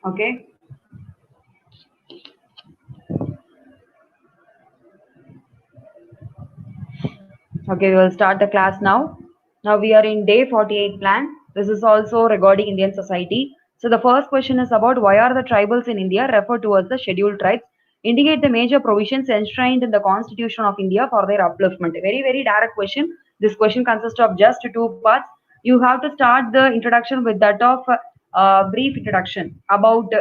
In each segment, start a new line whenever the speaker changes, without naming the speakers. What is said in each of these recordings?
Okay. Okay, we will start the class now. Now we are in day 48 plan. This is also regarding Indian society. So the first question is about why are the tribals in India referred to as the scheduled tribes? Indicate the major provisions enshrined in the Constitution of India for their upliftment. Very, very direct question. This question consists of just two parts. You have to start the introduction with that of brief introduction about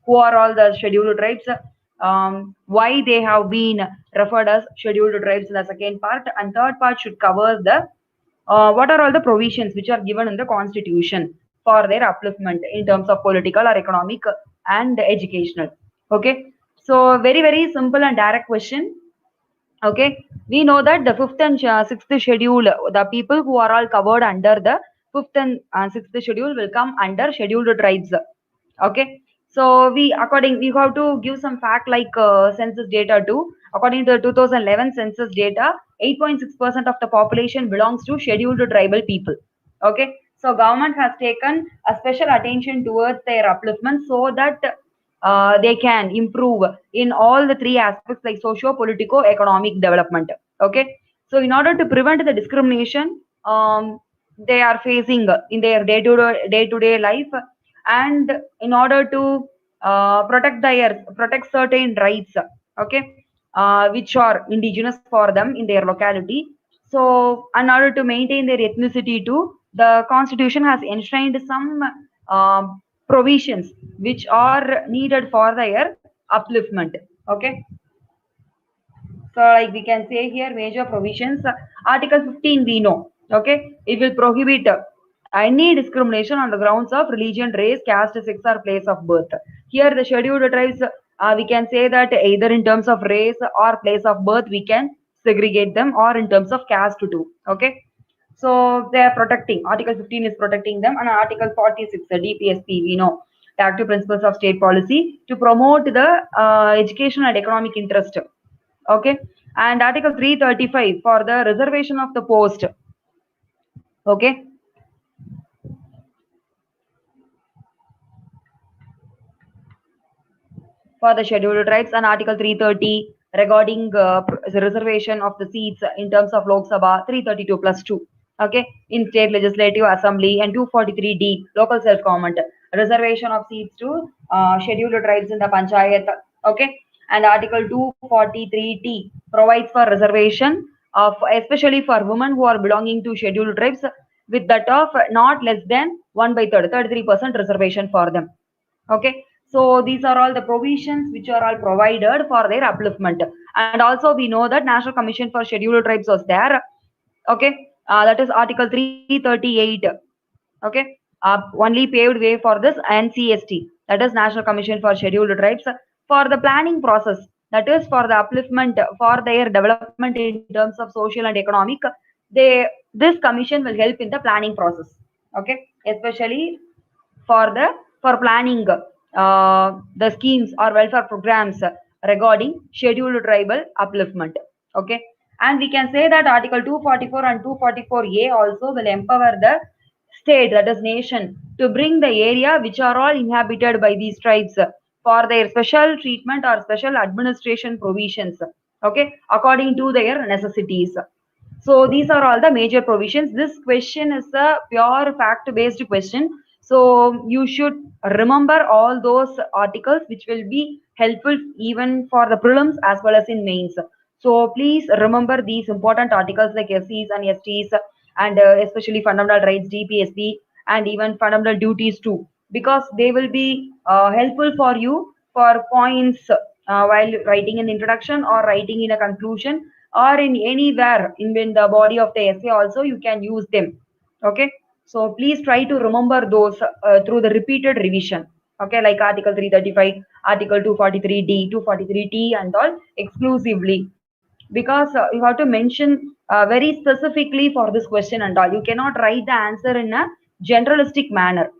who are all the scheduled tribes, why they have been referred as scheduled tribes in the second part, and third part should cover the what are all the provisions which are given in the constitution for their upliftment in terms of political or economic and educational. Okay, so very, very simple and direct question. Okay, we know that the fifth and sixth schedule, the people who are all covered under the fifth and sixth schedule will come under scheduled tribes. Okay, so we have to give some fact like census data too. According to the 2011 census data, 8.6% of the population belongs to scheduled tribal people. Okay, so government has taken a special attention towards their upliftment so that they can improve in all the three aspects like socio-politico-economic development. Okay, so in order to prevent the discrimination they are facing in their day-to-day life, and in order to protect certain rights, okay, which are indigenous for them in their locality. So in order to maintain their ethnicity too, the constitution has enshrined some provisions which are needed for their upliftment. Okay, so like we can say here major provisions. Article 15 we know. Okay, it will prohibit any discrimination on the grounds of religion, race, caste, sex, or place of birth. Here the scheduled tribes, we can say that either in terms of race or place of birth we can segregate them, or in terms of caste too. Okay, so they are protecting. Article 15 is protecting them, and Article 46, the DPSP, we know, the active principles of state policy to promote the education and economic interest. Okay, and Article 335 for the reservation of the post. Okay, for the scheduled tribes, and Article 330 regarding the reservation of the seats in terms of Lok Sabha, 332 plus 2. Okay, in state legislative assembly, and 243D local self government, reservation of seats to scheduled tribes in the panchayat. Okay, and Article 243T provides for reservation of especially for women who are belonging to scheduled tribes with that of not less than 1/3, 33% reservation for them. Okay, so these are all the provisions which are all provided for their upliftment. And also we know that National Commission for Scheduled Tribes was there. Okay, that is Article 338. Okay, only paved way for this NCST, that is National Commission for Scheduled Tribes, for the planning process, that is for the upliftment, for their development in terms of social and economic. This commission will help in the planning process. Okay, especially for planning the schemes or welfare programs regarding scheduled tribal upliftment. Okay, and we can say that Article 244 and 244A also will empower the state, that is nation, to bring the area which are all inhabited by these tribes for their special treatment or special administration provisions. Okay, according to their necessities. So these are all the major provisions. This question is a pure fact-based question. So you should remember all those articles which will be helpful even for the prelims as well as in mains. So please remember these important articles like SCs and STs, and especially fundamental rights, DPSP, and even fundamental duties too, because they will be helpful for you for points while writing an introduction or writing in a conclusion, or in anywhere in the body of the essay also you can use them. Okay, so please try to remember those through the repeated revision. Okay, like Article 335, Article 243D, 243T, and all exclusively, because you have to mention very specifically for this question and all. You cannot write the answer in a generalistic manner.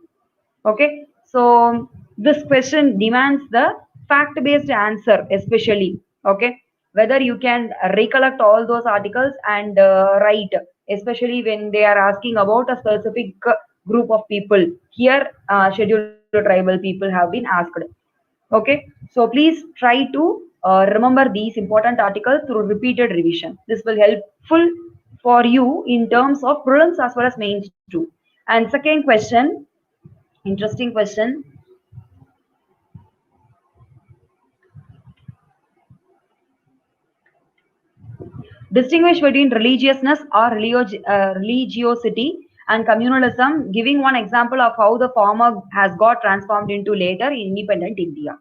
Okay, so this question demands the fact-based answer, especially. Okay, whether you can recollect all those articles and write, especially when they are asking about a specific group of people. Here, scheduled tribal people have been asked. Okay, so please try to remember these important articles through repeated revision. This will helpful for you in terms of prelims as well as mains too. And second question, interesting question. Distinguish between religiousness or religiosity and communalism, giving one example of how the former has got transformed into later in independent India.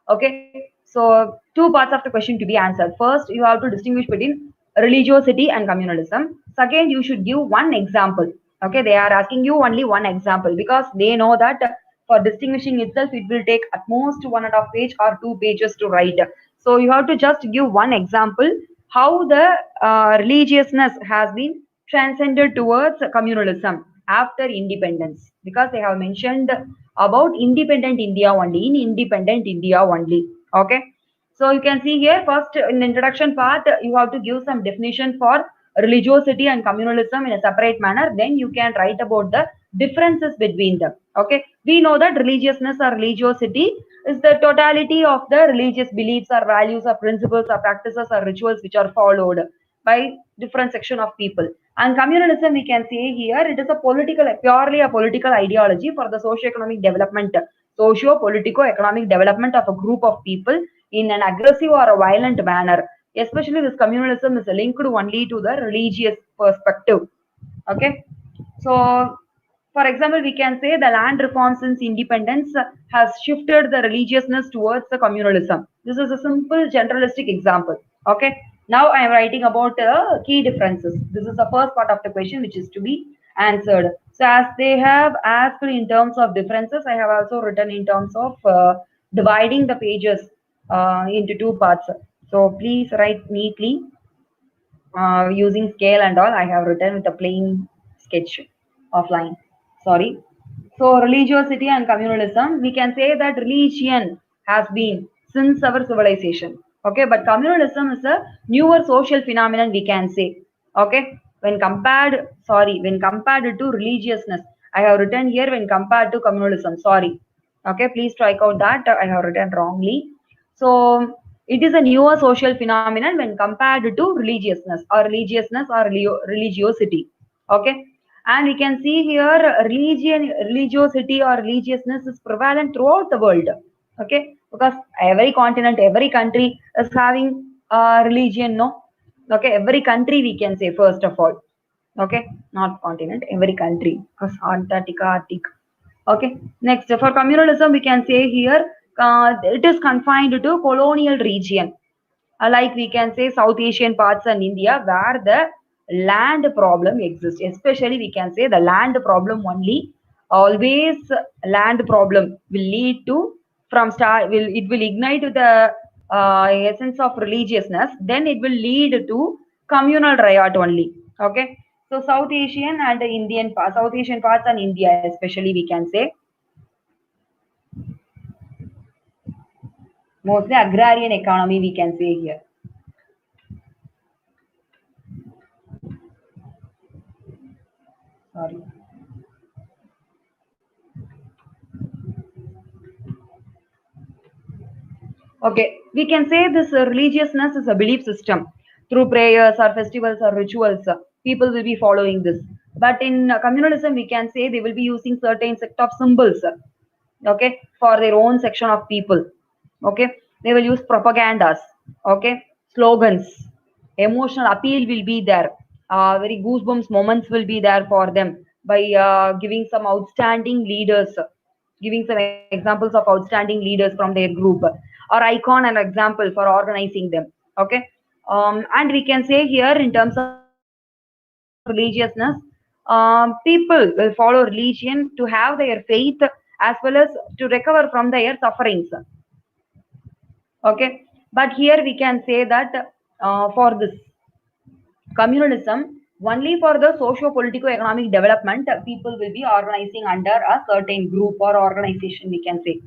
Okay, so two parts of the question to be answered. First, you have to distinguish between religiosity and communalism. Second, you should give one example. Okay, they are asking you only one example because they know that for distinguishing itself, it will take at most 1.5 pages or 2 pages to write. So you have to just give one example how the religiousness has been transcended towards communalism after independence, because they have mentioned about independent India only, in independent India only. Okay, so you can see here first in the introduction part, you have to give some definition for religiosity and communalism in a separate manner. Then you can write about the differences between them. Okay, we know that religiousness or religiosity is the totality of the religious beliefs or values or principles or practices or rituals which are followed by different section of people. And communalism, we can say here, it is a political, purely a political ideology for the socio-economic development, socio-politico-economic development of a group of people in an aggressive or a violent manner. Especially this communalism is linked only to the religious perspective. Okay, so for example, we can say the land reform since independence has shifted the religiousness towards the communalism. This is a simple generalistic example. Okay, now I am writing about key differences. This is the first part of the question which is to be answered. So as they have asked in terms of differences, I have also written in terms of dividing the pages into two parts. So please write neatly using scale and all. I have written with a plain sketch of line. Sorry. So religiosity and communalism, we can say that religion has been since our civilization. Okay, but communalism is a newer social phenomenon, we can say. Okay, when compared to religiousness, I have written here when compared to communalism. Sorry. Okay, please strike out that I have written wrongly. So it is a newer social phenomenon when compared to religiousness or religiosity. Okay, and we can see here religiosity or religiousness is prevalent throughout the world. Okay, because every continent, every country is having religion, no? Okay, every country we can say first of all. Okay, not continent, every country, because Antarctica, Arctic. Okay, next for communalism we can say here it is confined to colonial region, like we can say South Asian parts and India where the land problem exists. Especially we can say the land problem only. Always land problem will lead to it will ignite the essence of religiousness. Then it will lead to communal riot only. Okay. So South Asian and South Asian parts and India especially we can say mostly agrarian economy we can say here. Sorry. Okay, we can say this religiousness is a belief system. Through prayers or festivals or rituals, people will be following this. But in communalism, we can say they will be using certain set of symbols, okay, for their own section of people. Okay, they will use propagandas, okay, slogans, emotional appeal will be there. Very goosebumps moments will be there for them by giving some outstanding leaders, giving some examples of outstanding leaders from their group or icon and example for organizing them. Okay, and we can say here in terms of religiousness, people will follow religion to have their faith as well as to recover from their sufferings. Okay, but here we can say that for this communalism, only for the socio-political economic development, people will be organizing under a certain group or organization, we can say.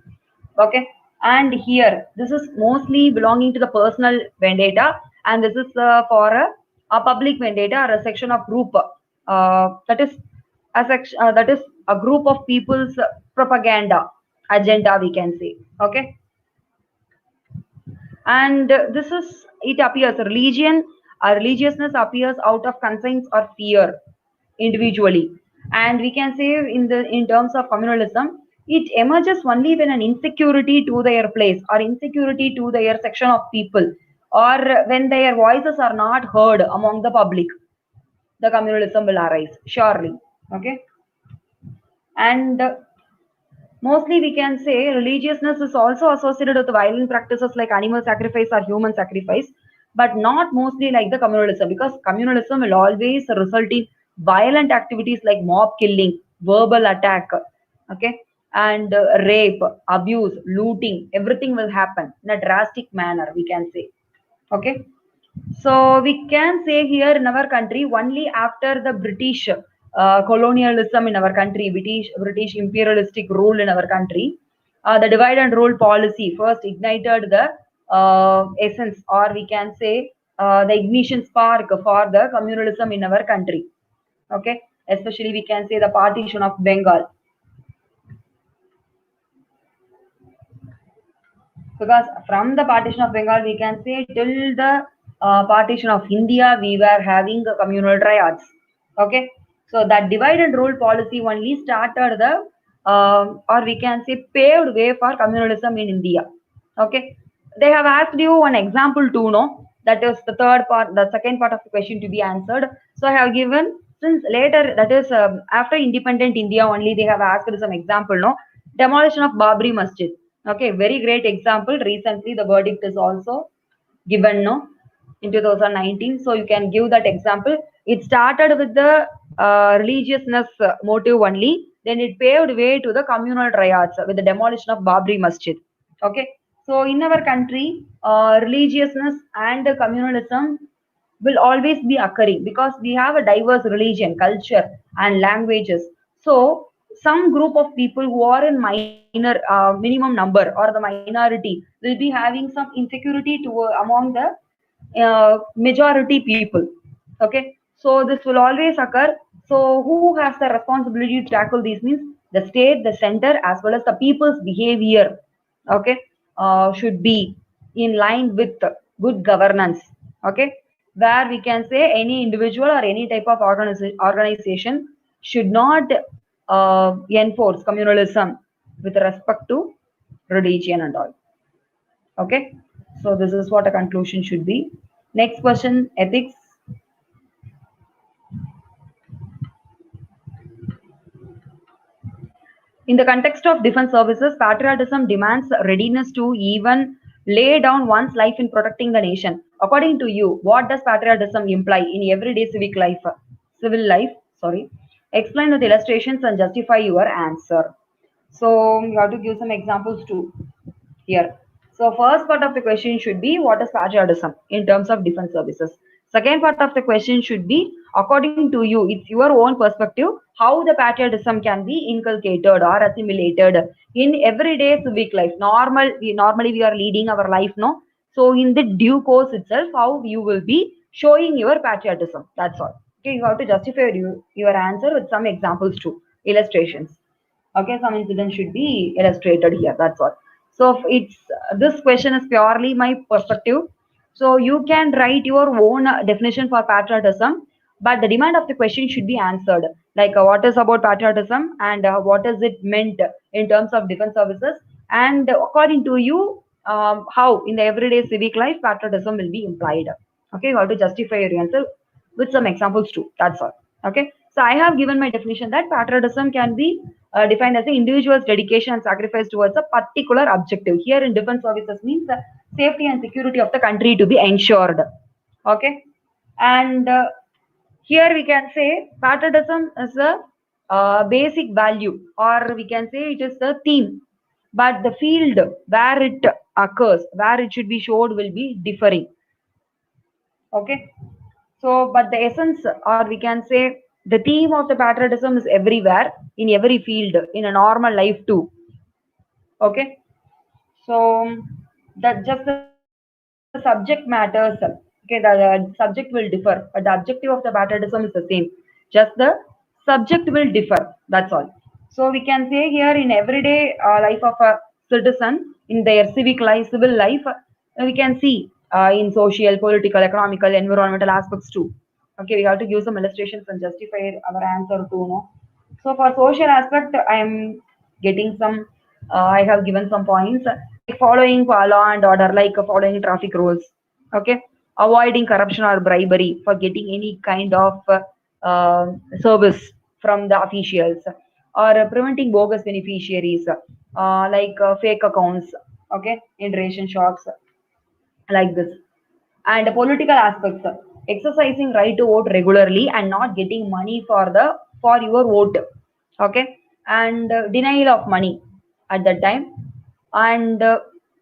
Okay, and here this is mostly belonging to the personal vendetta, and this is for a public vendetta or a section of group that is a section that is a group of people's propaganda agenda, we can say. Okay. And this is, it appears religion, religiousness appears out of conscience or fear individually. And we can say in terms of communalism, it emerges only when an insecurity to their place or insecurity to their section of people, or when their voices are not heard among the public, the communalism will arise, surely. Okay. And mostly we can say religiousness is also associated with violent practices like animal sacrifice or human sacrifice, but not mostly like the communalism, because communalism will always result in violent activities like mob killing, verbal attack, okay, and rape, abuse, looting, everything will happen in a drastic manner, we can say. Okay. So we can say here in our country, only after the British colonialism in our country, British imperialistic rule in our country, the divide and rule policy first ignited the essence, or we can say the ignition spark for the communalism in our country. Okay, especially we can say the partition of Bengal. Because from the partition of Bengal, we can say till the partition of India, we were having communal triads. Okay, so that divide and rule policy only started the, or we can say paved way for communalism in India. Okay, they have asked you one example too, no? That is the third part, the second part of the question to be answered. So I have given, since later, that is after independent India only, they have asked some example, no? Demolition of Babri Masjid. Okay, very great example. Recently, the verdict is also given, no, in 2019. So you can give that example. It started with the religiousness motive only. Then it paved way to the communal riots with the demolition of Babri Masjid. Okay. So in our country, religiousness and communalism will always be occurring because we have a diverse religion, culture, and languages. So some group of people who are in minor minimum number or the minority will be having some insecurity to among the majority people. Okay, so this will always occur. So who has the responsibility to tackle these means the state, the center, as well as the people's behavior. Okay, should be in line with good governance. Okay, where we can say any individual or any type of organization should not enforce communalism with respect to religion and all. Okay, so this is what a conclusion should be. Next question, ethics. In the context of defense services, patriotism demands readiness to even lay down one's life in protecting the nation. According to you, what does patriotism imply in everyday civic life? Civil life, sorry. Explain with illustrations and justify your answer. So you have to give some examples too here. So first part of the question should be what is patriotism in terms of defense services. Second part of the question should be according to you, it's your own perspective, how the patriotism can be inculcated or assimilated in everyday civic life. Normally we are leading our life, no? So in the due course itself, how you will be showing your patriotism. That's all. Okay, you have to justify your answer with some examples too, illustrations. Okay, some incidents should be illustrated here. That's all. So it's this question is purely my perspective. So you can write your own definition for patriotism, but the demand of the question should be answered. Like what is about patriotism and what is it meant in terms of defense services, and according to you, how in the everyday civic life patriotism will be implied. Okay, you have to justify your answer with some examples too. That's all. Okay. So I have given my definition that patriotism can be defined as the individual's dedication and sacrifice towards a particular objective. Here in defense services means the safety and security of the country to be ensured. Okay. And here we can say patriotism is a basic value, or we can say it is the theme. But the field where it occurs, where it should be showed will be differing. Okay. So, but the essence, or we can say the theme of the patriotism is everywhere, in every field, in a normal life too. Okay. So, that just the subject matters. Okay, the subject will differ, but the objective of the patriotism is the same. Just the subject will differ. That's all. So we can say here in everyday life of a citizen, in their civic life, civil life, we can see in social, political, economical, environmental aspects too. Okay, we have to give some illustrations and justify our answer too. No? So for social aspect, I am getting some. I have given some points like following law and order, like following traffic rules. Okay, avoiding corruption or bribery for getting any kind of service from the officials, or preventing bogus beneficiaries, like fake accounts. Okay, in ration shops, like this. And political aspects, exercising right to vote regularly and not getting money for your vote. Okay, and denial of money at that time, and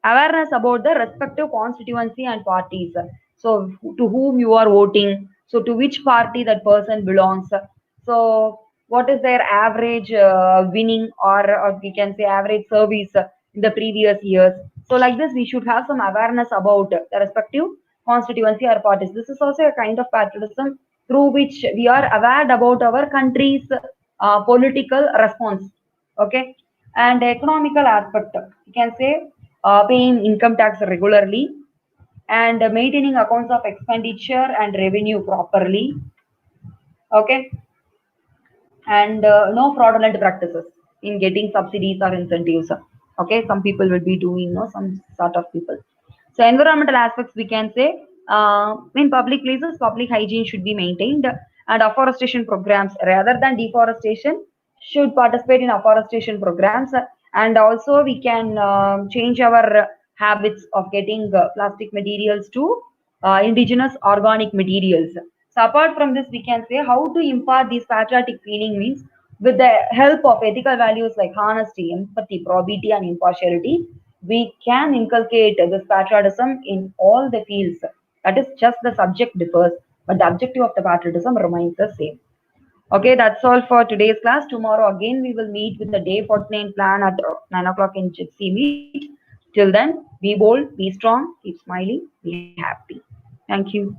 awareness about the respective constituency and parties. So to whom you are voting, so to which party that person belongs, so what is their average winning, or we can say average service in the previous years. So like this, we should have some awareness about the respective constituency or parties. This is also a kind of patriotism through which we are aware about our country's political response. Okay, and economical aspect, you can say paying income tax regularly, and maintaining accounts of expenditure and revenue properly. Okay, and no fraudulent practices in getting subsidies or incentives. Okay, some people will be doing, some sort of people. So environmental aspects, we can say in public places, public hygiene should be maintained, and afforestation programs rather than deforestation should participate in afforestation programs. And also we can change our habits of getting plastic materials to indigenous organic materials. So apart from this, we can say how to impart these patriotic feeling means with the help of ethical values like honesty, empathy, probity, and impartiality. We can inculcate this patriotism in all the fields. That is just the subject differs, but the objective of the patriotism remains the same. Okay, that's all for today's class. Tomorrow again we will meet with the day 49 plan at 9 o'clock in Gypsy Meet. Till then, be bold, be strong, keep smiling, be happy. Thank you.